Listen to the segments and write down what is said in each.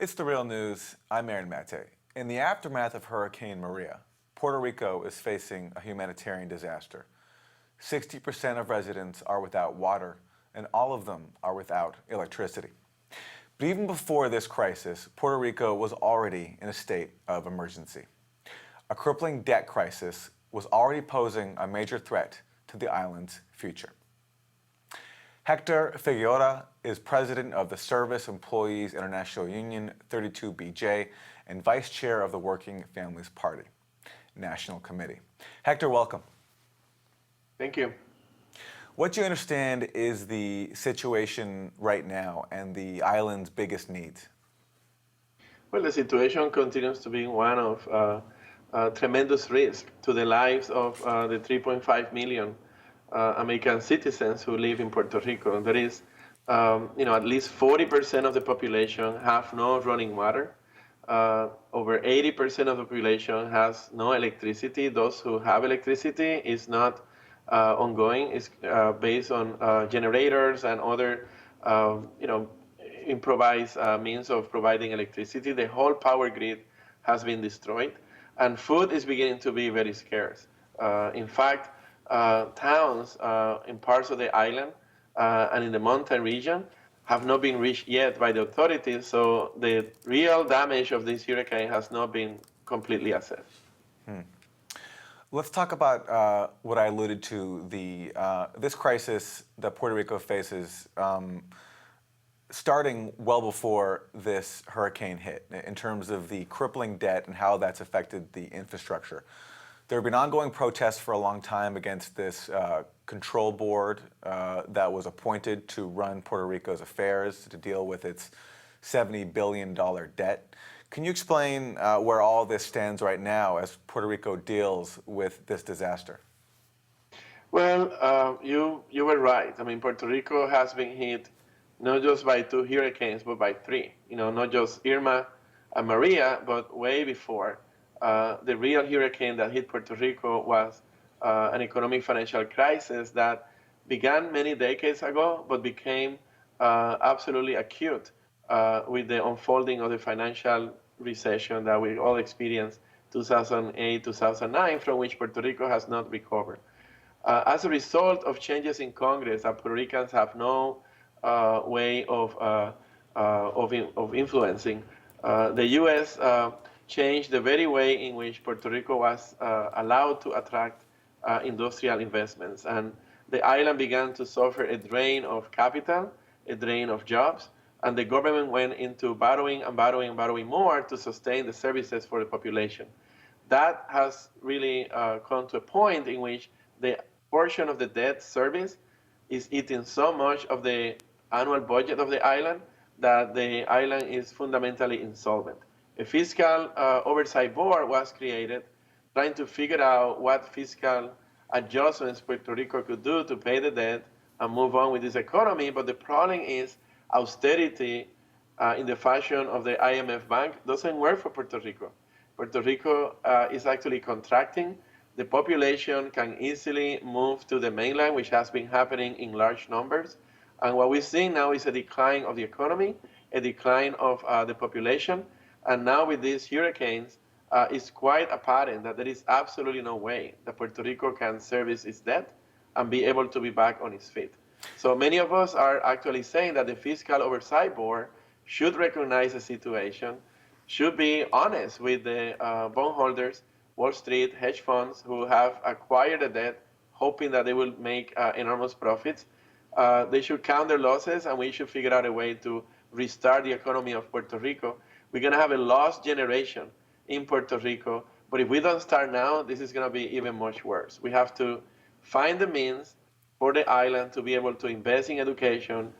It's The Real News. I'm Aaron Mate. In the aftermath of Hurricane Maria, Puerto Rico is facing a humanitarian disaster. 60% of residents are without water, and all of them are without electricity. But even before this crisis, Puerto Rico was already in a state of emergency. A crippling debt crisis was already posing a major threat to the island's future. Hector Figueroa is president of the Service Employees International Union 32BJ and vice chair of the Working Families Party National Committee. Hector, welcome. Thank you. What do you understand is the situation right now and the island's biggest needs? Well, the situation continues to be one of tremendous risk to the lives of the 3.5 million American citizens who live in Puerto Rico. There is, at least 40% of the population have no running water. Over 80% of the population has no electricity. Those who have electricity is not ongoing. It's based on generators and other, improvised means of providing electricity. The whole power grid has been destroyed, and food is beginning to be very scarce. In fact, towns in parts of the island and in the mountain region have not been reached yet by the authorities, so the real damage of this hurricane has not been completely assessed. Let's talk about what I alluded to, this crisis that Puerto Rico faces starting well before this hurricane hit, in terms of the crippling debt and how that's affected the infrastructure. There have been ongoing protests for a long time against this control board that was appointed to run Puerto Rico's affairs, to deal with its $70 billion debt. Can you explain where all this stands right now as Puerto Rico deals with this disaster? Well, you were right. I mean, Puerto Rico has been hit not just by two hurricanes, but by three. Not just Irma and Maria, but way before. The real hurricane that hit Puerto Rico was an economic financial crisis that began many decades ago, but became absolutely acute with the unfolding of the financial recession that we all experienced 2008, 2009, from which Puerto Rico has not recovered. As a result of changes in Congress, Puerto Ricans have no way of influencing. The U.S. Changed the very way in which Puerto Rico was allowed to attract industrial investments. And the island began to suffer a drain of capital, a drain of jobs, and the government went into borrowing and borrowing and borrowing more to sustain the services for the population. That has really come to a point in which the portion of the debt service is eating so much of the annual budget of the island that the island is fundamentally insolvent. A fiscal oversight board was created trying to figure out what fiscal adjustments Puerto Rico could do to pay the debt and move on with this economy. But the problem is austerity in the fashion of the IMF bank doesn't work for Puerto Rico. Puerto Rico is actually contracting. The population can easily move to the mainland, which has been happening in large numbers. And what we're seeing now is a decline of the economy, a decline of the population. And now with these hurricanes, it's quite apparent that there is absolutely no way that Puerto Rico can service its debt and be able to be back on its feet. So many of us are actually saying that the Fiscal Oversight Board should recognize the situation, should be honest with the bondholders, Wall Street, hedge funds who have acquired the debt, hoping that they will make enormous profits. They should count their losses, and we should figure out a way to restart the economy of Puerto Rico. We're going to have a lost generation in Puerto Rico, but if we don't start now, this is going to be even much worse. We have to find the means for the island to be able to invest in education,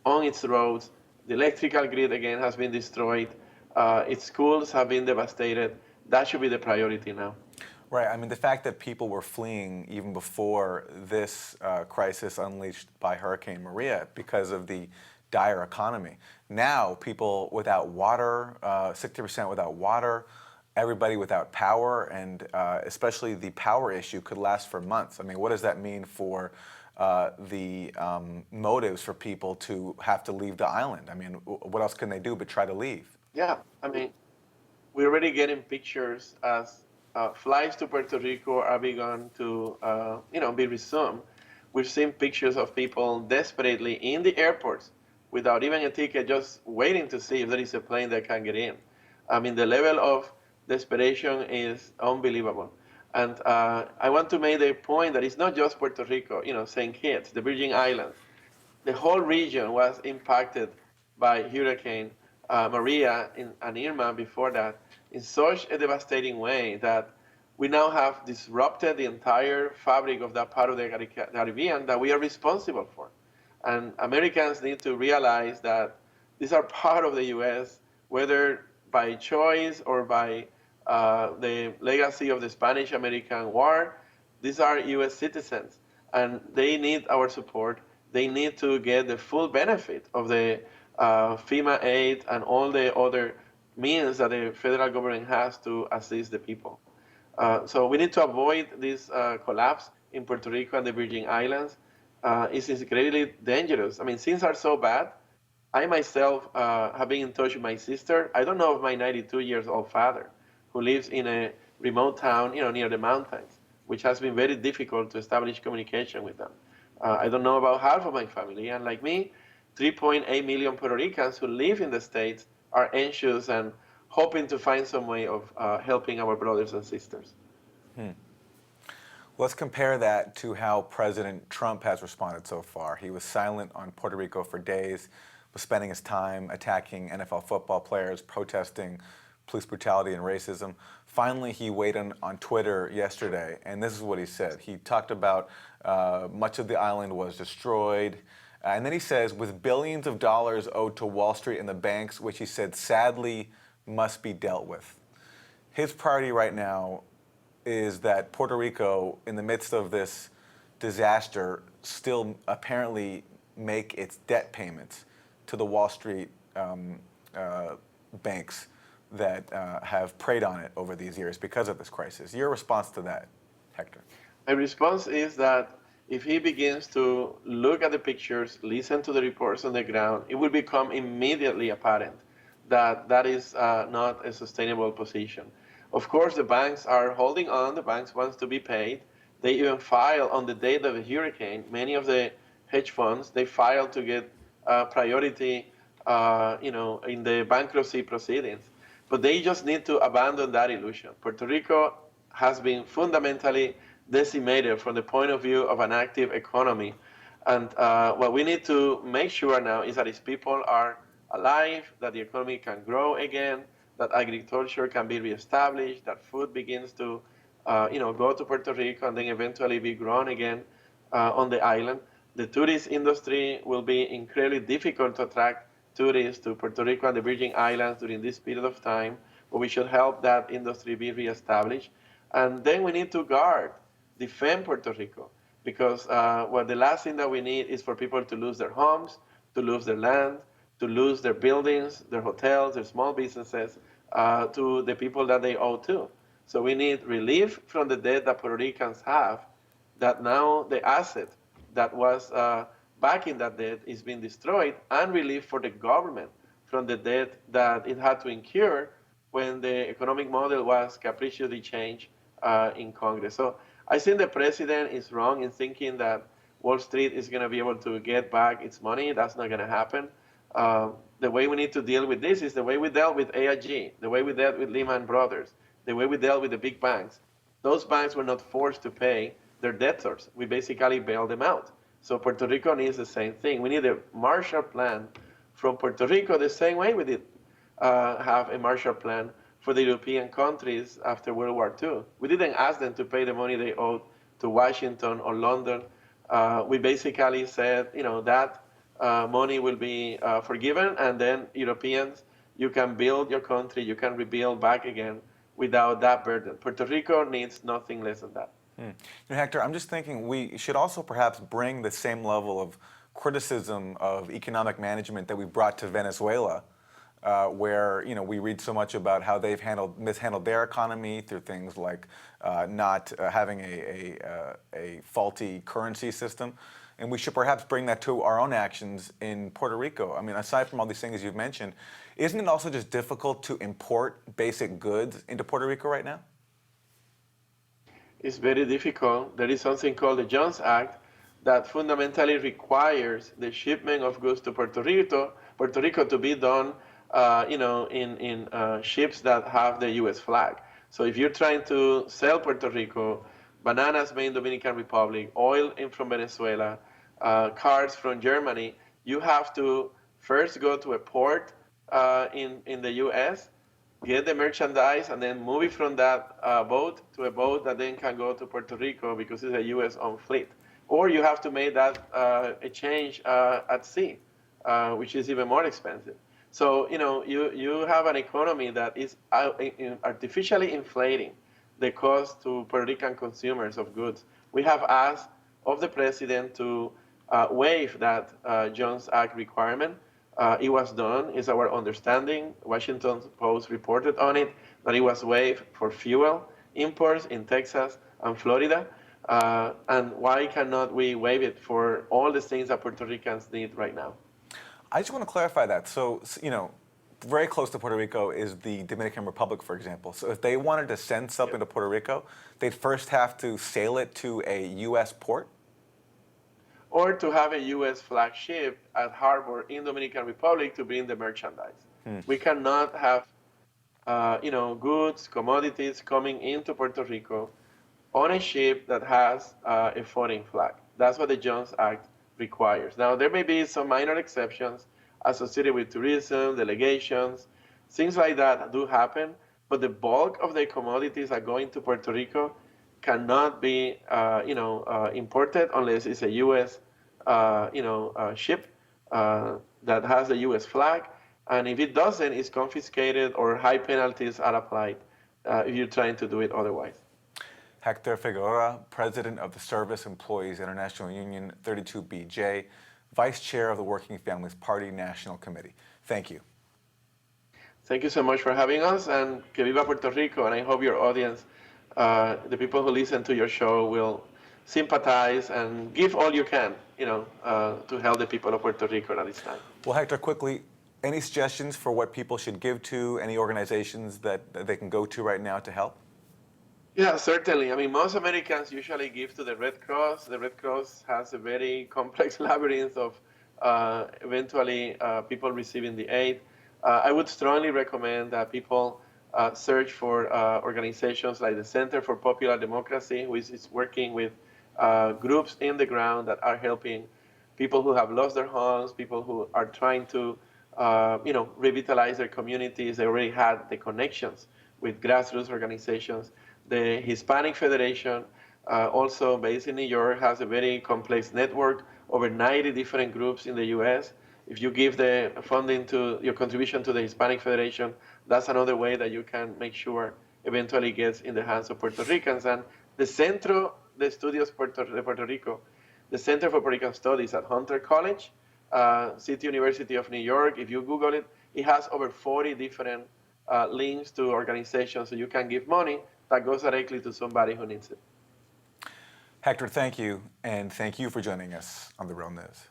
on its roads. The electrical grid, again, has been destroyed. Its schools have been devastated. That should be the priority now. Right. I mean, the fact that people were fleeing even before this crisis unleashed by Hurricane Maria because of the dire economy. Now, people without water, 60% without water, everybody without power, and especially the power issue could last for months. I mean, what does that mean for the motives for people to have to leave the island? I mean, what else can they do but try to leave? Yeah, I mean, we're already getting pictures as flights to Puerto Rico are begun to, be resumed. We've seen pictures of people desperately in the airports without even a ticket, just waiting to see if there is a plane that can get in. I mean, the level of desperation is unbelievable. And I want to make the point that it's not just Puerto Rico, St. Kitts, the Virgin Islands. The whole region was impacted by Hurricane Maria and Irma before that in such a devastating way that we now have disrupted the entire fabric of that part of the Caribbean that we are responsible for. And Americans need to realize that these are part of the U.S., whether by choice or by the legacy of the Spanish American War. These are U.S. citizens, and they need our support. They need to get the full benefit of the FEMA aid and all the other means that the federal government has to assist the people. So we need to avoid this collapse in Puerto Rico and the Virgin Islands. It's incredibly dangerous. I mean, things are so bad. I myself have been in touch with my sister. I don't know of my 92 years old father, who lives in a remote town, near the mountains, which has been very difficult to establish communication with them. I don't know about half of my family, and like me, 3.8 million Puerto Ricans who live in the States are anxious and hoping to find some way of helping our brothers and sisters. Let's compare that to how President Trump has responded so far. He was silent on Puerto Rico for days, was spending his time attacking NFL football players, protesting police brutality and racism. Finally, he weighed in on Twitter yesterday, and this is what he said. He talked about much of the island was destroyed. And then he says, with billions of dollars owed to Wall Street and the banks, which he said sadly must be dealt with. His priority right now is that Puerto Rico, in the midst of this disaster, still apparently make its debt payments to the Wall Street banks that have preyed on it over these years because of this crisis. Your response to that, Hector? My response is that if he begins to look at the pictures, listen to the reports on the ground, it will become immediately apparent that that is not a sustainable position. Of course, the banks are holding on. The banks want to be paid. They even file on the date of the hurricane. Many of the hedge funds, they file to get priority, in the bankruptcy proceedings. But they just need to abandon that illusion. Puerto Rico has been fundamentally decimated from the point of view of an active economy. And what we need to make sure now is that its people are alive, that the economy can grow again, that agriculture can be reestablished, that food begins to, go to Puerto Rico and then eventually be grown again on the island. The tourist industry will be incredibly difficult to attract tourists to Puerto Rico and the Virgin Islands during this period of time, but we should help that industry be reestablished. And then we need to defend Puerto Rico, because the last thing that we need is for people to lose their homes, to lose their land, to lose their buildings, their hotels, their small businesses, to the people that they owe to. So we need relief from the debt that Puerto Ricans have, that now the asset that was backing that debt is being destroyed, and relief for the government from the debt that it had to incur when the economic model was capriciously changed in Congress. So I think the president is wrong in thinking that Wall Street is going to be able to get back its money. That's not going to happen. The way we need to deal with this is the way we dealt with AIG, the way we dealt with Lehman Brothers, the way we dealt with the big banks. Those banks were not forced to pay their debtors. We basically bailed them out. So Puerto Rico needs the same thing. We need a Marshall Plan from Puerto Rico the same way we did have a Marshall Plan for the European countries after World War II. We didn't ask them to pay the money they owed to Washington or London. We basically said, that money will be forgiven, and then Europeans, you can build your country, you can rebuild back again without that burden. Puerto Rico needs nothing less than that. Hector, I'm just thinking we should also perhaps bring the same level of criticism of economic management that we brought to Venezuela, where we read so much about how they've mishandled their economy through things like not having a faulty currency system. And we should perhaps bring that to our own actions in Puerto Rico. I mean, aside from all these things you've mentioned, isn't it also just difficult to import basic goods into Puerto Rico right now? It's very difficult. There is something called the Jones Act that fundamentally requires the shipment of goods to Puerto Rico to be done, in ships that have the U.S. flag. So if you're trying to sell Puerto Rico, bananas made in Dominican Republic, oil in from Venezuela, cars from Germany, you have to first go to a port in the U.S., get the merchandise, and then move it from that boat to a boat that then can go to Puerto Rico because it's a U.S. owned fleet. Or you have to make that exchange at sea, which is even more expensive. So you have an economy that is artificially inflating the cost to Puerto Rican consumers of goods. We have asked of the president to waive that Jones Act requirement. It was done, is our understanding. Washington Post reported on it, that it was waived for fuel imports in Texas and Florida. And why cannot we waive it for all the things that Puerto Ricans need right now? I just want to clarify that. So, very close to Puerto Rico is the Dominican Republic, for example. So if they wanted to send something to Puerto Rico, they'd first have to sail it to a U.S. port? Or to have a U.S. flagship at harbor in Dominican Republic to bring the merchandise. We cannot have, goods, commodities coming into Puerto Rico on a ship that has a foreign flag. That's what the Jones Act requires. Now, there may be some minor exceptions associated with tourism, delegations, things like that do happen, but the bulk of the commodities that go into Puerto Rico cannot be, imported unless it's a U.S., ship that has a U.S. flag. And if it doesn't, it's confiscated or high penalties are applied if you're trying to do it otherwise. Hector Figueroa, President of the Service Employees International Union 32BJ, Vice Chair of the Working Families Party National Committee. Thank you. Thank you so much for having us, and que viva Puerto Rico. And I hope your audience, the people who listen to your show, will sympathize and give all you can, to help the people of Puerto Rico at this time. Well, Hector, quickly, any suggestions for what people should give to, any organizations that they can go to right now to help? Yeah, certainly. I mean, most Americans usually give to the Red Cross. The Red Cross has a very complex labyrinth of eventually people receiving the aid. I would strongly recommend that people search for organizations like the Center for Popular Democracy, which is working with groups in the ground that are helping people who have lost their homes, people who are trying to, revitalize their communities. They already had the connections with grassroots organizations. The Hispanic Federation, also based in New York, has a very complex network, over 90 different groups in the U.S. If you give the funding to your contribution to the Hispanic Federation, that's another way that you can make sure eventually gets in the hands of Puerto Ricans. And the Centro de Estudios de Puerto Rico, the Center for Puerto Rican Studies at Hunter College, City University of New York, if you Google it, it has over 40 different links to organizations, so you can give money that goes directly to somebody who needs it. Hector, thank you, and thank you for joining us on The Real News.